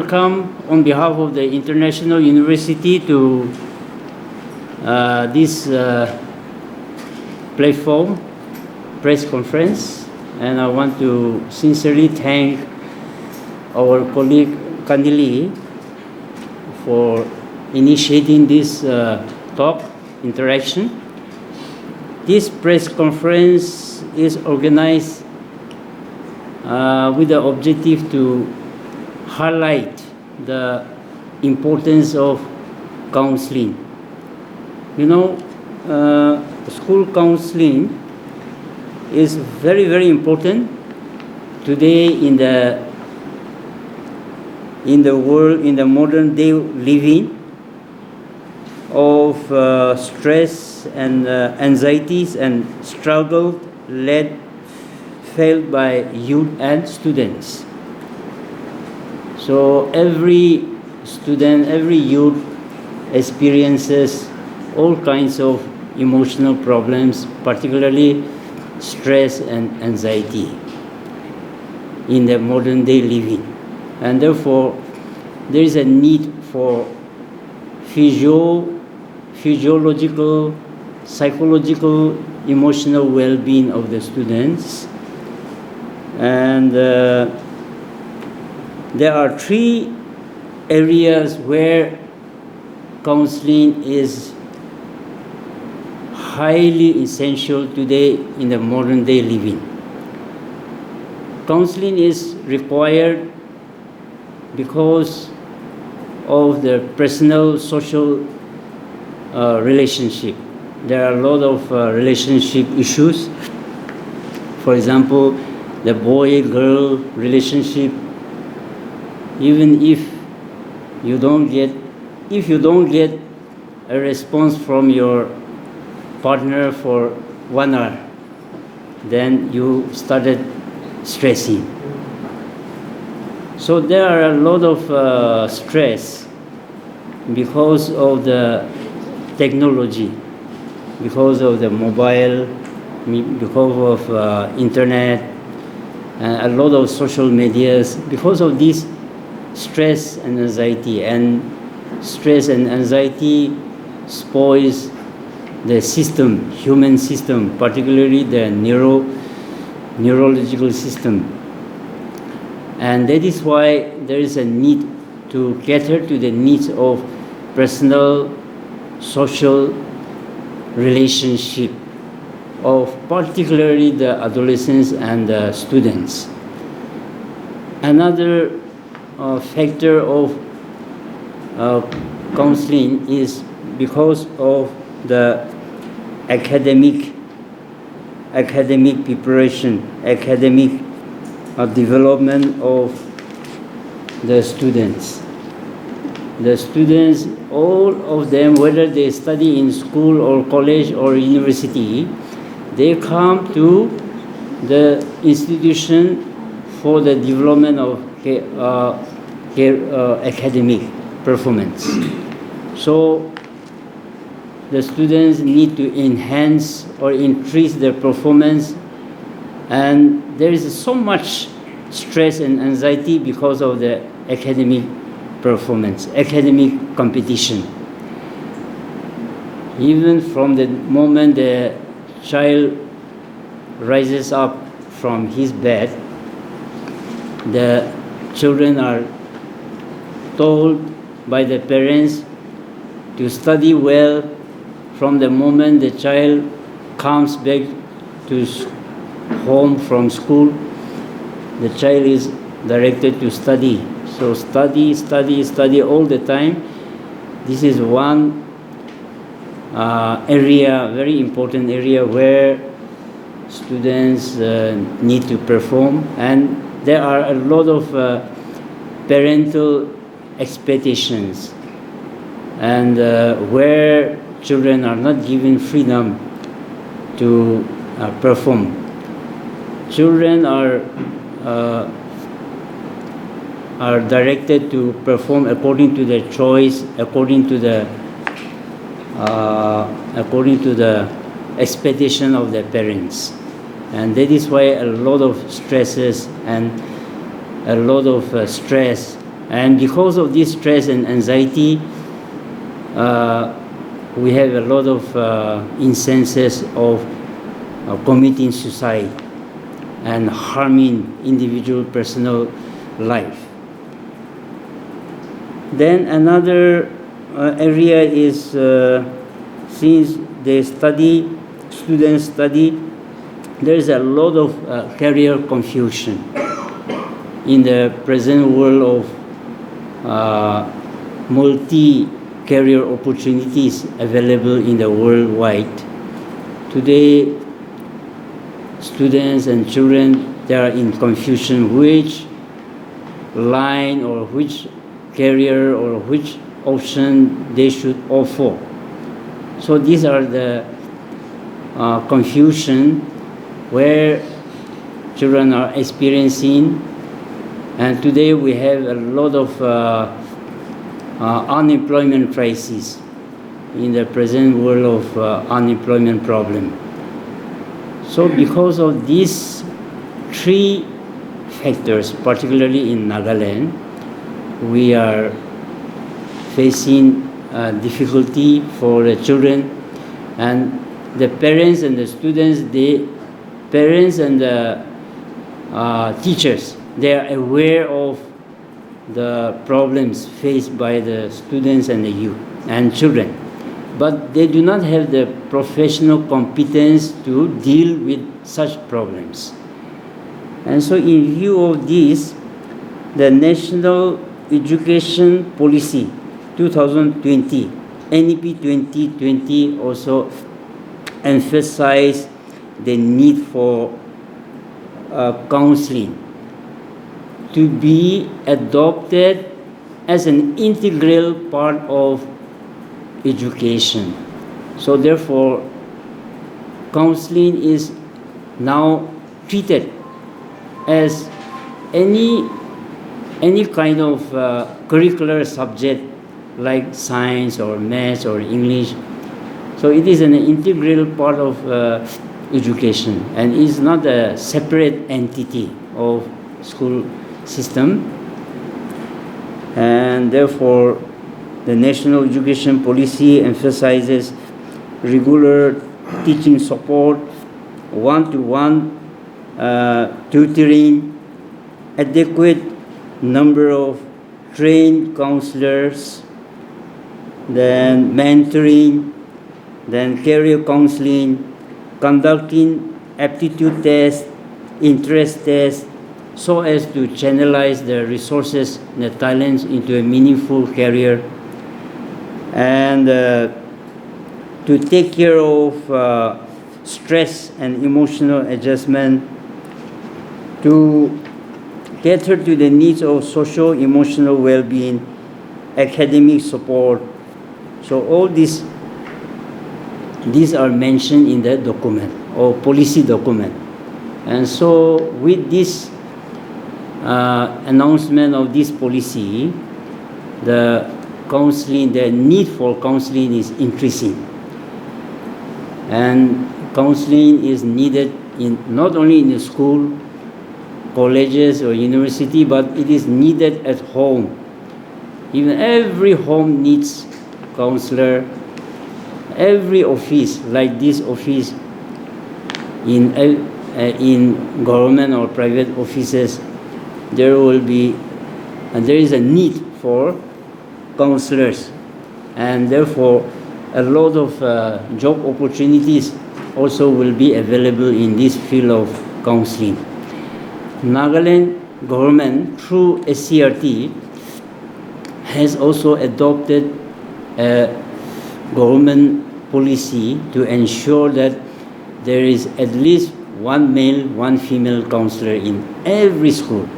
welcome on behalf of the International University to this platform press conference, and I want to sincerely thank our colleague Kandili for initiating this talk interaction. This press conference is organized with the objective to highlight the importance of counseling. School counseling is very, very important today in the world, in the modern day living of stress and anxieties and struggle felt by youth and students. So every student, every youth experiences all kinds of emotional problems, particularly stress and anxiety in the modern day living. And therefore, there is a need for physiological, psychological, emotional well-being of the students. And there are three areas where counseling is highly essential today in the modern day living. Counseling is required because of the personal social relationship. There are a lot of relationship issues. For example, the boy-girl relationship. Even if you don't get a response from your partner for 1 hour, then you started stressing. So there are a lot of stress because of the technology, because of the mobile, because of internet, a lot of social medias. Because of this stress and anxiety, and stress and anxiety spoils the system, human system, particularly the neurological system. And that is why there is a need to cater to the needs of personal, social relationship of particularly the adolescents and the students. Another factor of counseling is because of the academic preparation, academic development of the students. The students, all of them, whether they study in school or college or university, they come to the institution for the development of academic performance. So the students need to enhance or increase their performance, and there is so much stress and anxiety because of the academic performance, academic competition. Even from the moment the child rises up from his bed, the children are told by the parents to study well. From the moment the child comes back to home from school, the child is directed to study. So study all the time. This is one area, very important area where students need to perform, and there are a lot of parental expectations, and where children are not given freedom to perform. Children are directed to perform according to their choice, according to the expectation of their parents. And that is why a lot of stresses and a lot of stress And because of this stress and anxiety, we have a lot of instances of committing suicide and harming individual personal life. Then another area is since students study, there is a lot of career confusion in the present world of multi-career opportunities available in the worldwide. Today, students and children, they are in confusion which line or which career or which option they should opt for. So these are the confusion where children are experiencing, and today we have a lot of unemployment crisis in the present world of unemployment problem. So because of these three factors, particularly in Nagaland, we are facing difficulty for the children, and the parents and the students, parents and the teachers, they are aware of the problems faced by the students and the youth and children, but they do not have the professional competence to deal with such problems. And so in view of this, the National Education Policy 2020, NEP 2020 also emphasized the need for counseling to be adopted as an integral part of education. So therefore, counseling is now treated as any kind of curricular subject like science or maths or English. So it is an integral part of education and is not a separate entity of school system. And therefore, the National Education Policy emphasizes regular teaching support, one-to-one tutoring, adequate number of trained counselors, then mentoring, then career counseling, conducting aptitude tests, interest tests, so as to channelize the resources and the talents into a meaningful career, and to take care of stress and emotional adjustment, to cater to the needs of socio-emotional well-being, academic support. So all these are mentioned in the document or policy document. And so with this announcement of this policy, the need for counseling is increasing. And counseling is needed not only in the school, colleges or university, but it is needed at home. Even every home needs counselor. Every office, like this office, in government or private offices, there is a need for counselors, and therefore a lot of job opportunities also will be available in this field of counseling. Nagaland government through SCRT has also adopted a government policy to ensure that there is at least one male, one female counselor in every school.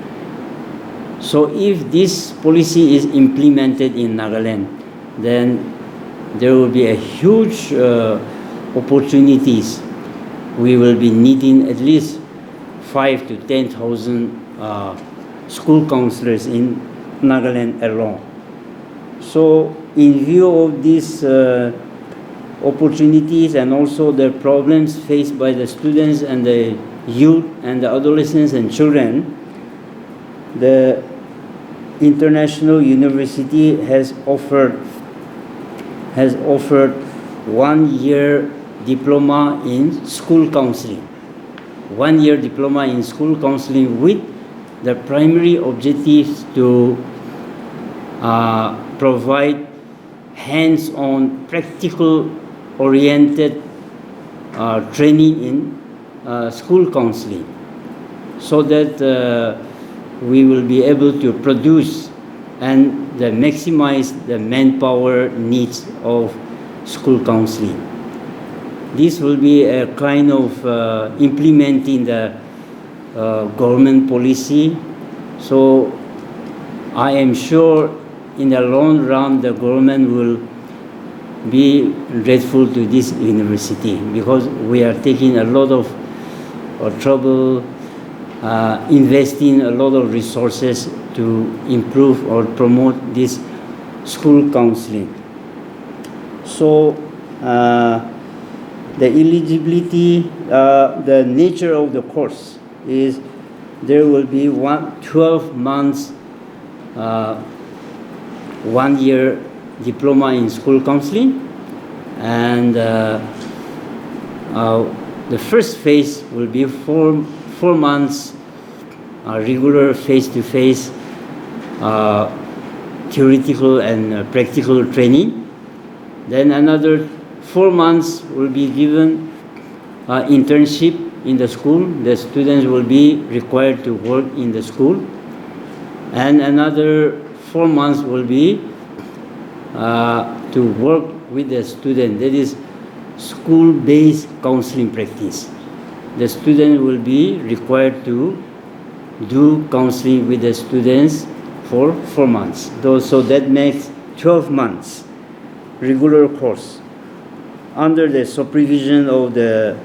So if this policy is implemented in Nagaland, then there will be a huge opportunities. We will be needing at least 5,000 to 10,000 school counselors in Nagaland alone. So in view of these opportunities and also the problems faced by the students and the youth and the adolescents and children, the international university has offered 1 year diploma in school counseling. 1 year diploma in school counseling with the primary objectives to provide hands-on, practical-oriented training in school counseling, so that we will be able to produce and maximize the manpower needs of school counseling. This will be a kind of implementing the government policy. So I am sure in the long run the government will be grateful to this university, because we are taking a lot of trouble, investing a lot of resources to improve or promote this school counseling. So the eligibility, the nature of the course is there will be 12 months, 1 year diploma in school counseling, and the first phase will be four months regular face-to-face theoretical and practical training. Then another 4 months will be given internship in the school. The students will be required to work in the school, and another 4 months will be to work with the student. That is school-based counseling practice. The student will be required to do counseling with the students for 4 months. So that makes 12 months regular course under the supervision of the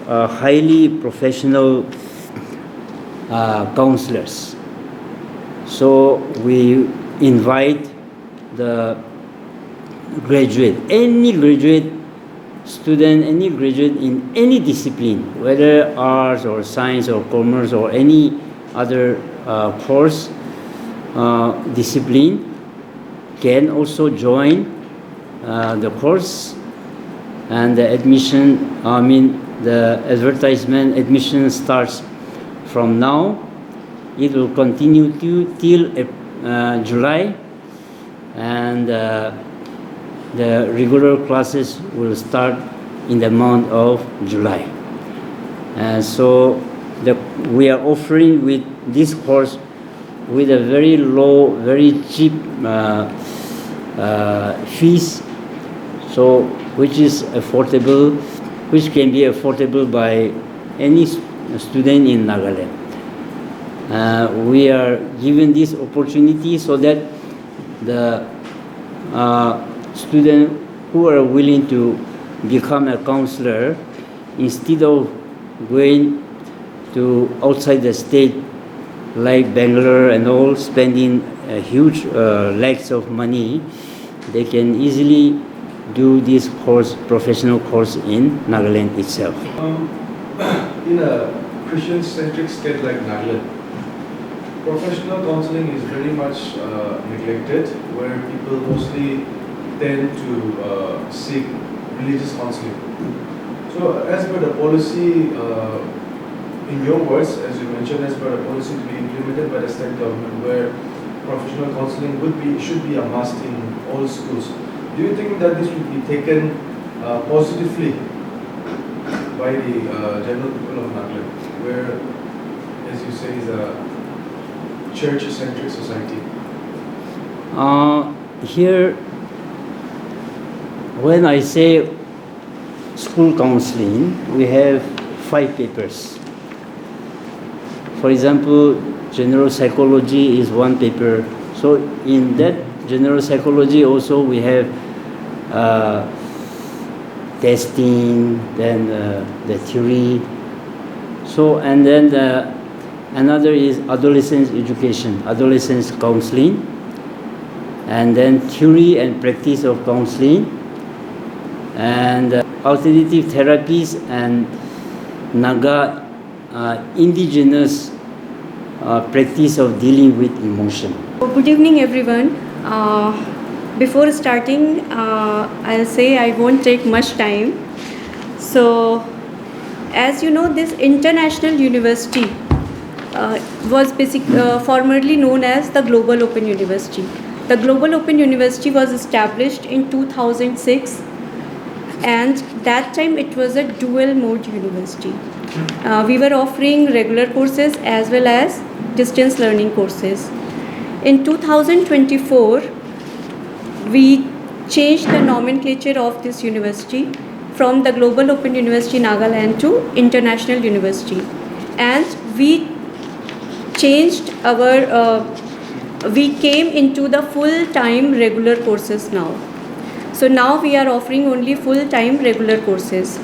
highly professional counselors. So we invite the any graduate student, any graduate in any discipline, whether arts or science or commerce or any other course discipline, can also join the course. And the admission, the advertisement admission starts from now. It will continue till July, and the regular classes will start in the month of July. And so we are offering with this course with a very low, very cheap fees, so which is affordable, which can be affordable by any student in Nagaland. We are given this opportunity so that the students who are willing to become a counselor, instead of going to outside the state like Bangalore and all, spending a huge lakhs of money, they can easily do this course, professional course in Nagaland itself. In a Christian-centric state like Nagaland, professional counseling is very much neglected, where people mostly tend to seek religious counseling. So as per the policy, in your words, as you mentioned, as per the policy to be implemented by the state government, where professional counseling should be a must in all schools, do you think that this will be taken positively by the general people of Nagaland, where, as you say, is a church-centric society? Here, when I say school counseling, we have 5 papers. For example, general psychology is 1 paper. So in that general psychology also we have testing, then the theory. So, and then another is adolescence education, adolescence counseling, and then theory and practice of counseling, and alternative therapies and Naga indigenous practice of dealing with emotion. Good evening, everyone. Before starting, I'll say I won't take much time. So, as you know, this international university was formerly known as the Global Open University. The Global Open University was established in 2006, and that time it was a dual mode university. We were offering regular courses as well as distance learning courses. In 2024, we changed the nomenclature of this university from the Global Open University Nagaland to International University, and we changed we came into the full-time regular courses now. So now we are offering only full-time regular courses.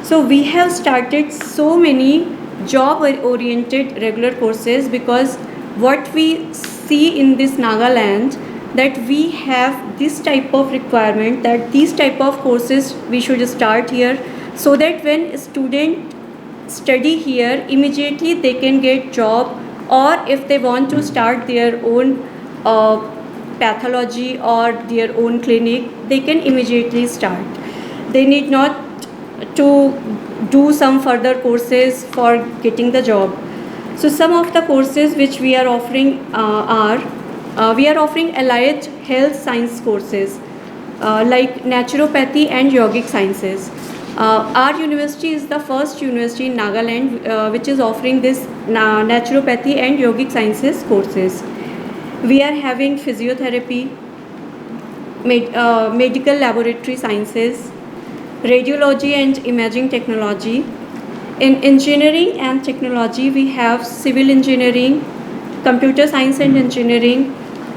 So we have started so many job-oriented regular courses because what we see in this Nagaland, that we have this type of requirement, that these type of courses we should start here, so that when a student study here, immediately they can get job, or if they want to start their own pathology or their own clinic, they can immediately start. They need not to do some further courses for getting the job. So some of the courses which we are offering we are offering allied health science courses like naturopathy and yogic sciences. Our university is the first university in Nagaland which is offering this naturopathy and yogic sciences courses. We are having physiotherapy, medical laboratory sciences, radiology and imaging technology. In engineering and technology, we have civil engineering, computer science and engineering,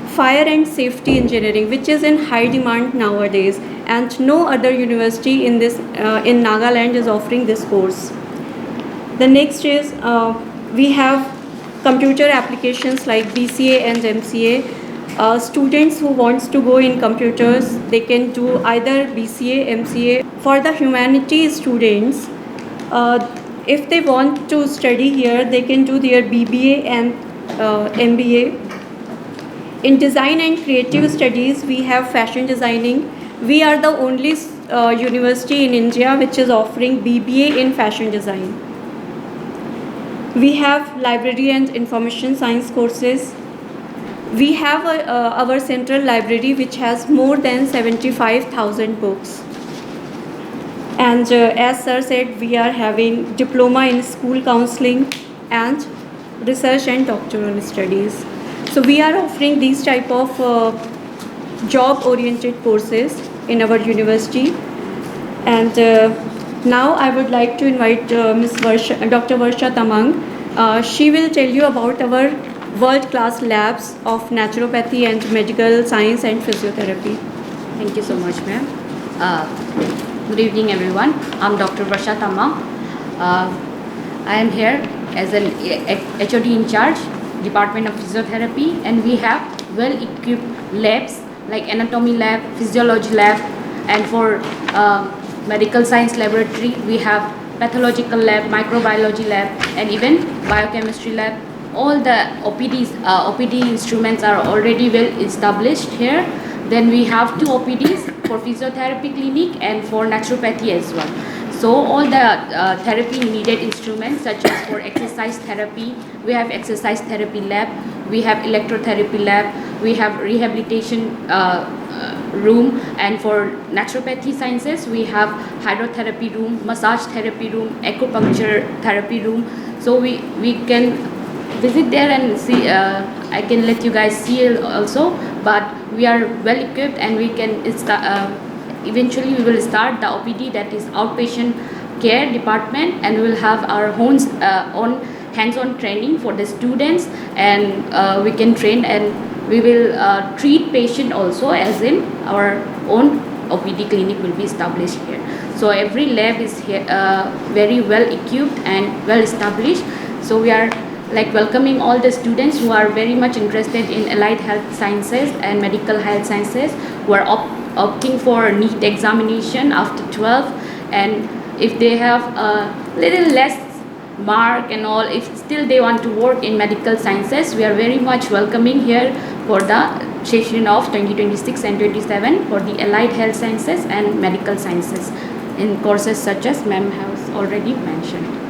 fire and safety engineering, which is in high demand nowadays, and no other university in Nagaland is offering this course. The next is we have computer applications like BCA and MCA. Students who wants to go in computers, they can do either BCA, MCA. For the humanities students, if they want to study here, they can do their BBA and MBA. In design and creative studies, we have fashion designing. We are the only university in India which is offering BBA in fashion design. We have library and information science courses. We have our central library which has more than 75,000 books. And as sir said, we are having diploma in school counseling and research and doctoral studies. So we are offering these type of job-oriented courses in our university. And now I would like to invite Dr. Varsha Tamang. She will tell you about our world-class labs of naturopathy and medical science and physiotherapy. Thank you so much, ma'am. Good evening, everyone. I'm Dr. Varsha Tamang. I am here as an HOD in charge, Department of Physiotherapy, and we have well-equipped labs like anatomy lab, physiology lab, and for medical science laboratory, we have pathological lab, microbiology lab, and even biochemistry lab. All the OPD instruments are already well established here. Then we have 2 OPDs for physiotherapy clinic and for naturopathy as well. So all the therapy needed instruments such as for exercise therapy, we have exercise therapy lab, we have electrotherapy lab, we have rehabilitation room, and for naturopathy sciences we have hydrotherapy room, massage therapy room, acupuncture therapy room. So we can visit there and see. I can let you guys see also, but we are well equipped and we can eventually we will start the OPD, that is outpatient care department, and we will have our own hands-on training for the students, and we can train and we will treat patient also, as in our own OPD clinic will be established here. So every lab is here, very well equipped and well established. So we are like welcoming all the students who are very much interested in allied health sciences and medical health sciences, who are opting for NEET examination after 12, and if they have a little less mark and all, if still they want to work in medical sciences, we are very much welcoming here for the session of 2026 and 27 for the allied health sciences and medical sciences in courses such as ma'am has already mentioned.